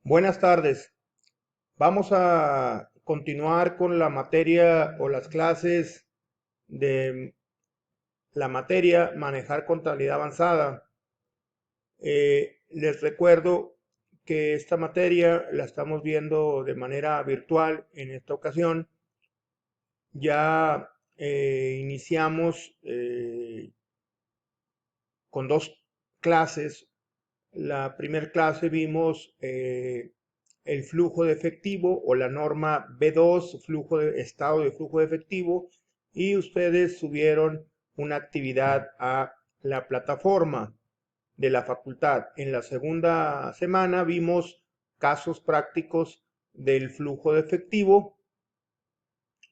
Buenas tardes. Vamos a continuar con la materia o las clases de la materia Manejar Contabilidad Avanzada. Les recuerdo que esta materia la estamos viendo de manera virtual en esta ocasión. Ya iniciamos con dos clases. La primera clase vimos el flujo de efectivo o la norma B2, estado de flujo de efectivo, y ustedes subieron una actividad a la plataforma de la facultad. En la segunda semana vimos casos prácticos del flujo de efectivo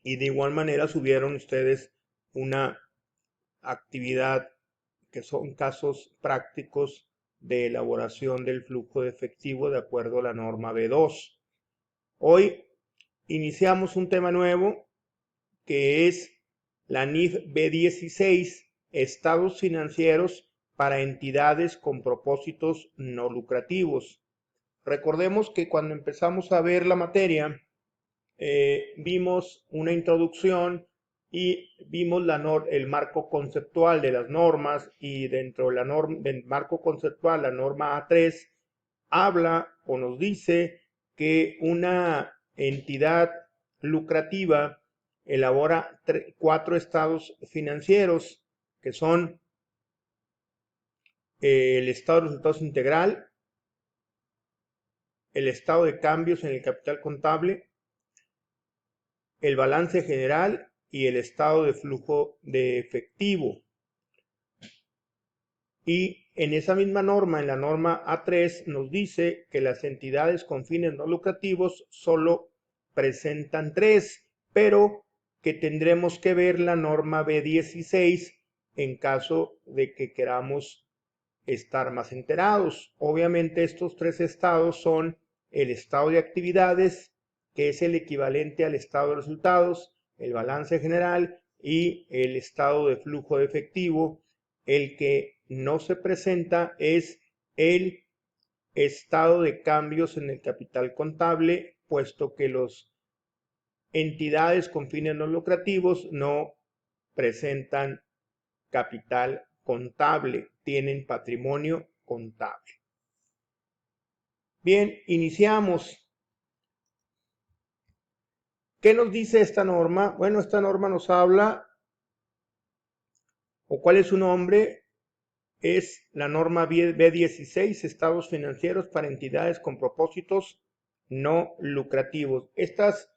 y de igual manera subieron ustedes una actividad que son casos prácticos de elaboración del flujo de efectivo de acuerdo a la norma B2. Hoy iniciamos un tema nuevo que es la NIF B16, estados financieros para entidades con propósitos no lucrativos. Recordemos que cuando empezamos a ver la materia, vimos una introducción y vimos el marco conceptual de las normas, y dentro del marco conceptual, la norma A3 habla o nos dice que una entidad lucrativa elabora 4 estados financieros, que son el estado de resultados integral, el estado de cambios en el capital contable, el balance general y el estado de flujo de efectivo. Y en esa misma norma, en la norma A3, nos dice que las entidades con fines no lucrativos solo presentan 3, pero que tendremos que ver la norma B16 en caso de que queramos estar más enterados. Obviamente estos 3 estados son el estado de actividades, que es el equivalente al estado de resultados, el balance general y el estado de flujo de efectivo. El que no se presenta es el estado de cambios en el capital contable, puesto que las entidades con fines no lucrativos no presentan capital contable, tienen patrimonio contable. Bien, iniciamos. ¿Qué nos dice esta norma? Bueno, esta norma nos habla, o cuál es su nombre, es la norma B16, estados financieros para entidades con propósitos no lucrativos. Estas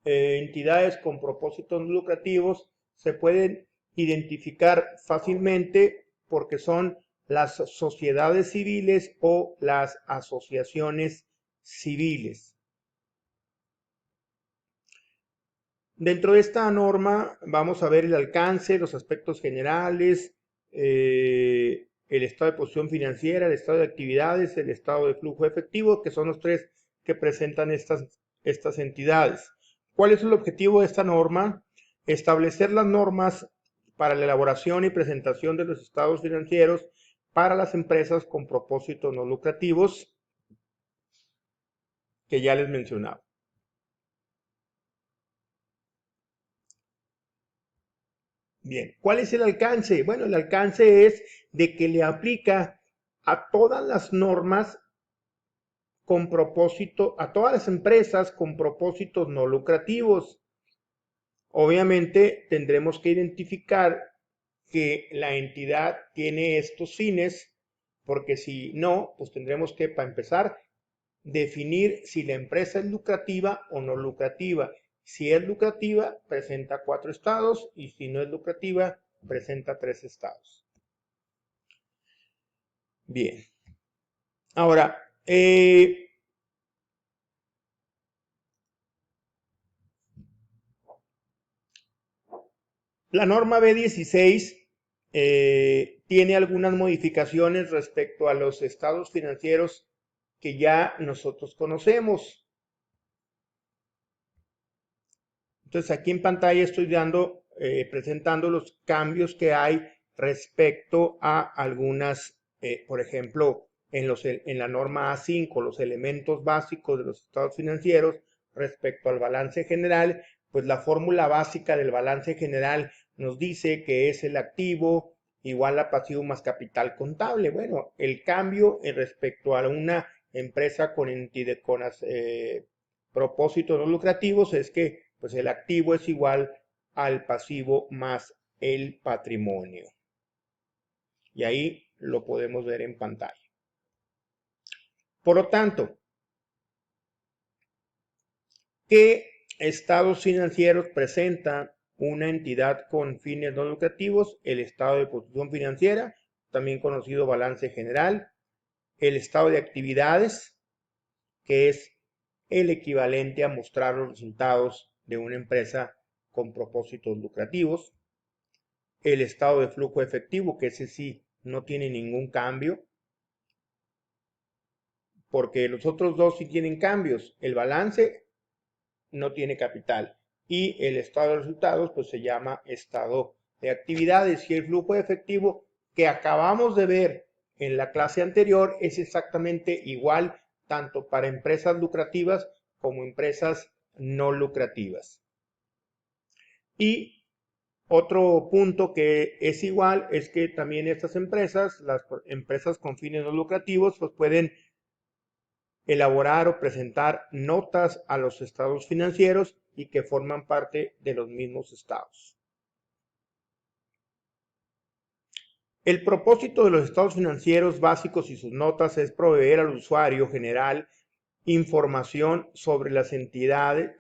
entidades con propósitos no lucrativos se pueden identificar fácilmente porque son las sociedades civiles o las asociaciones civiles. Dentro de esta norma vamos a ver el alcance, los aspectos generales, el estado de posición financiera, el estado de actividades, el estado de flujo efectivo, que son los 3 que presentan estas entidades. ¿Cuál es el objetivo de esta norma? Establecer las normas para la elaboración y presentación de los estados financieros para las empresas con propósitos no lucrativos, que ya les mencionaba. Bien, ¿cuál es el alcance? Bueno, el alcance es de que le aplica a todas las normas con propósito, a todas las empresas con propósitos no lucrativos. Obviamente tendremos que identificar que la entidad tiene estos fines, porque si no, pues tendremos que, para empezar, definir si la empresa es lucrativa o no lucrativa. Si es lucrativa, presenta 4 estados, y si no es lucrativa, presenta 3 estados. Bien. Ahora, la norma B16 tiene algunas modificaciones respecto a los estados financieros que ya nosotros conocemos. Entonces aquí en pantalla estoy presentando los cambios que hay respecto a algunas, por ejemplo, en la norma A5 los elementos básicos de los estados financieros respecto al balance general, pues la fórmula básica del balance general nos dice que es el activo igual a pasivo más capital contable. Bueno, el cambio respecto a una empresa con propósitos no lucrativos es que pues el activo es igual al pasivo más el patrimonio. Y ahí lo podemos ver en pantalla. Por lo tanto, ¿qué estados financieros presenta una entidad con fines no lucrativos? El estado de posición financiera, también conocido balance general, el estado de actividades, que es el equivalente a mostrar los resultados de una empresa con propósitos lucrativos, el estado de flujo efectivo, que ese sí no tiene ningún cambio, porque los otros dos sí tienen cambios. El balance no tiene capital y el estado de resultados pues se llama estado de actividades, y el flujo efectivo que acabamos de ver en la clase anterior es exactamente igual tanto para empresas lucrativas como empresas no lucrativas. Y otro punto que es igual es que también estas empresas, las empresas con fines no lucrativos, pues pueden elaborar o presentar notas a los estados financieros y que forman parte de los mismos estados. El propósito de los estados financieros básicos y sus notas es proveer al usuario general información sobre las entidades,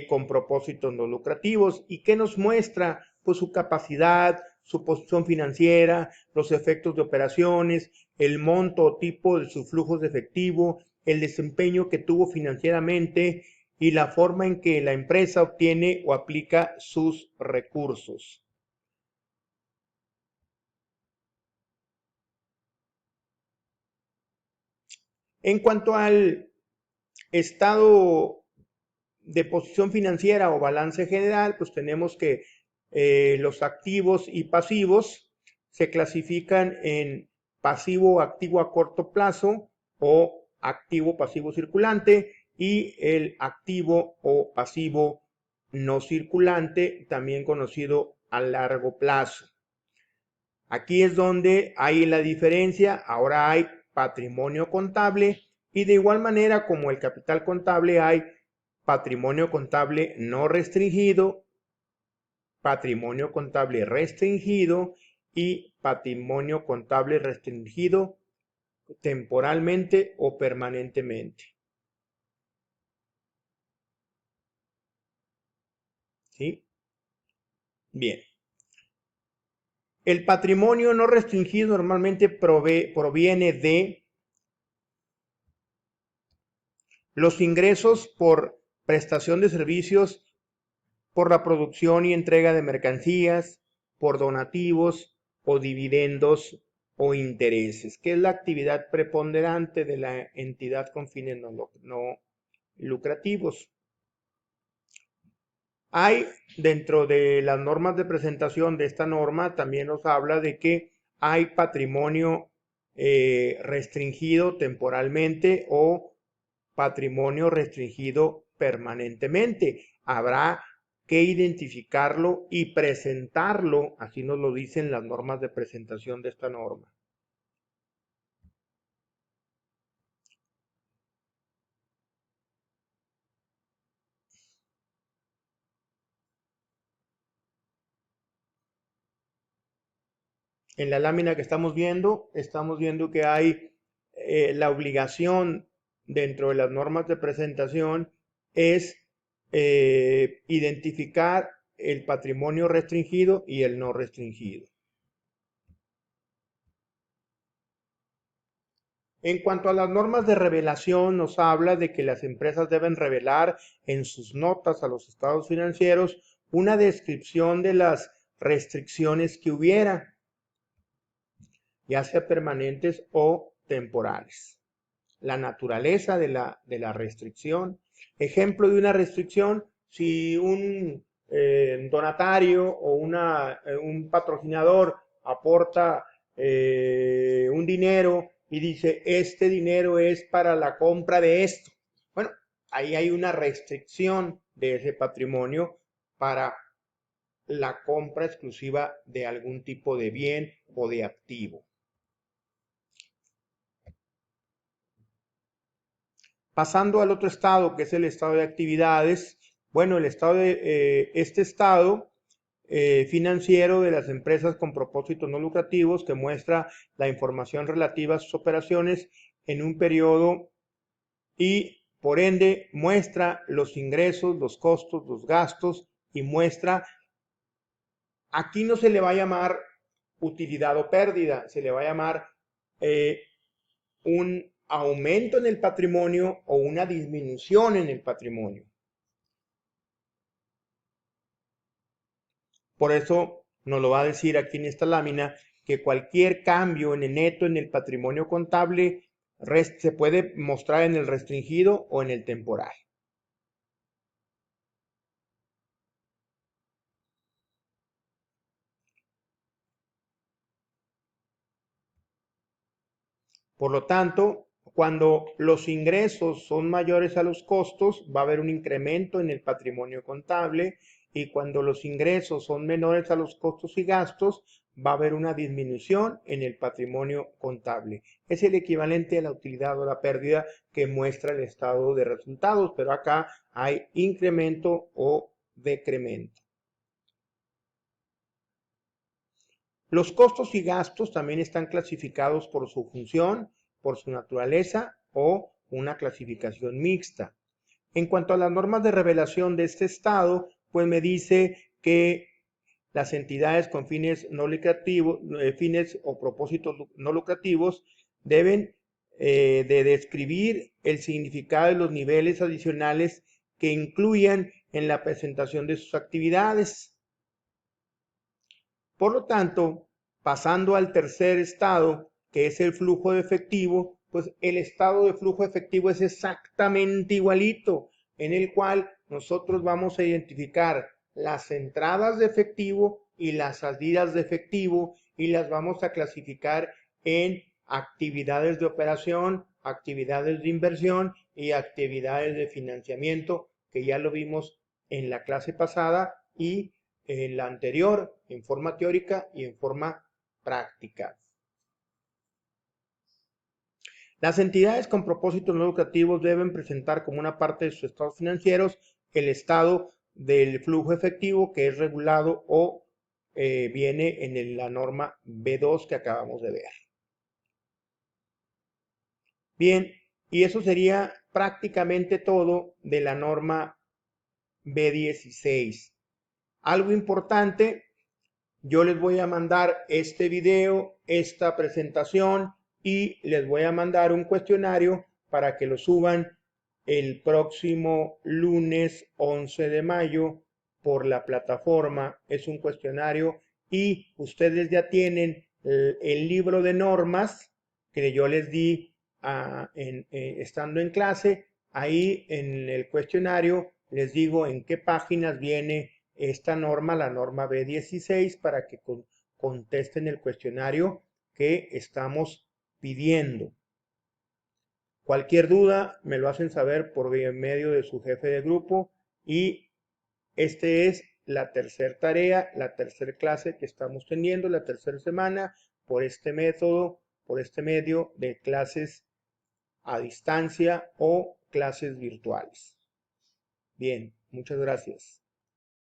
con propósitos no lucrativos y que nos muestra pues su capacidad, su posición financiera, los efectos de operaciones, el monto o tipo de sus flujos de efectivo, el desempeño que tuvo financieramente y la forma en que la empresa obtiene o aplica sus recursos. En cuanto al estado de posición financiera o balance general, pues tenemos que los activos y pasivos se clasifican en pasivo activo a corto plazo o activo pasivo circulante, y el activo o pasivo no circulante, también conocido a largo plazo. Aquí es donde hay la diferencia. Ahora hay patrimonio contable y de igual manera como el capital contable hay patrimonio contable no restringido, patrimonio contable restringido y patrimonio contable restringido temporalmente o permanentemente. ¿Sí? Bien. El patrimonio no restringido normalmente proviene de los ingresos por prestación de servicios, por la producción y entrega de mercancías, por donativos o dividendos o intereses, que es la actividad preponderante de la entidad con fines no lucrativos. Hay dentro de las normas de presentación de esta norma, también nos habla de que hay patrimonio restringido temporalmente o patrimonio restringido permanentemente. Habrá que identificarlo y presentarlo, así nos lo dicen las normas de presentación de esta norma. En la lámina que estamos viendo que hay la obligación dentro de las normas de presentación es identificar el patrimonio restringido y el no restringido. En cuanto a las normas de revelación, nos habla de que las empresas deben revelar en sus notas a los estados financieros una descripción de las restricciones que hubiera, ya sea permanentes o temporales. La naturaleza de la restricción. Ejemplo de una restricción: si un donatario o un patrocinador aporta un dinero y dice, este dinero es para la compra de esto. Bueno, ahí hay una restricción de ese patrimonio para la compra exclusiva de algún tipo de bien o de activo. Pasando al otro estado, que es el estado de actividades, bueno, este estado financiero de las empresas con propósitos no lucrativos que muestra la información relativa a sus operaciones en un periodo y por ende muestra los ingresos, los costos, los gastos y muestra, aquí no se le va a llamar utilidad o pérdida, se le va a llamar un aumento en el patrimonio o una disminución en el patrimonio. Por eso nos lo va a decir aquí en esta lámina que cualquier cambio en el neto en el patrimonio contable se puede mostrar en el restringido o en el temporal. Por lo tanto, cuando los ingresos son mayores a los costos, va a haber un incremento en el patrimonio contable y cuando los ingresos son menores a los costos y gastos, va a haber una disminución en el patrimonio contable. Es el equivalente a la utilidad o la pérdida que muestra el estado de resultados, pero acá hay incremento o decremento. Los costos y gastos también están clasificados por su función, por su naturaleza o una clasificación mixta. En cuanto a las normas de revelación de este estado, pues me dice que las entidades con fines no lucrativos, fines o propósitos no lucrativos, deben de describir el significado de los niveles adicionales que incluyan en la presentación de sus actividades. Por lo tanto, pasando al tercer estado, que es el flujo de efectivo, pues el estado de flujo efectivo es exactamente igualito, en el cual nosotros vamos a identificar las entradas de efectivo y las salidas de efectivo y las vamos a clasificar en actividades de operación, actividades de inversión y actividades de financiamiento, que ya lo vimos en la clase pasada y en la anterior, en forma teórica y en forma práctica. Las entidades con propósitos no lucrativos deben presentar como una parte de sus estados financieros el estado del flujo efectivo que es regulado o viene en la norma B2 que acabamos de ver. Bien, y eso sería prácticamente todo de la norma B16. Algo importante, yo les voy a mandar este video, esta presentación y les voy a mandar un cuestionario para que lo suban el próximo lunes 11 de mayo por la plataforma. Es un cuestionario y ustedes ya tienen el libro de normas que yo les di estando en clase. Ahí en el cuestionario les digo en qué páginas viene esta norma, la norma B16, para que contesten el cuestionario que estamos pidiendo. Cualquier duda me lo hacen saber por medio de su jefe de grupo y este es la tercera tarea, la tercera clase que estamos teniendo, la tercera semana por este método, por este medio de clases a distancia o clases virtuales. Bien, muchas gracias.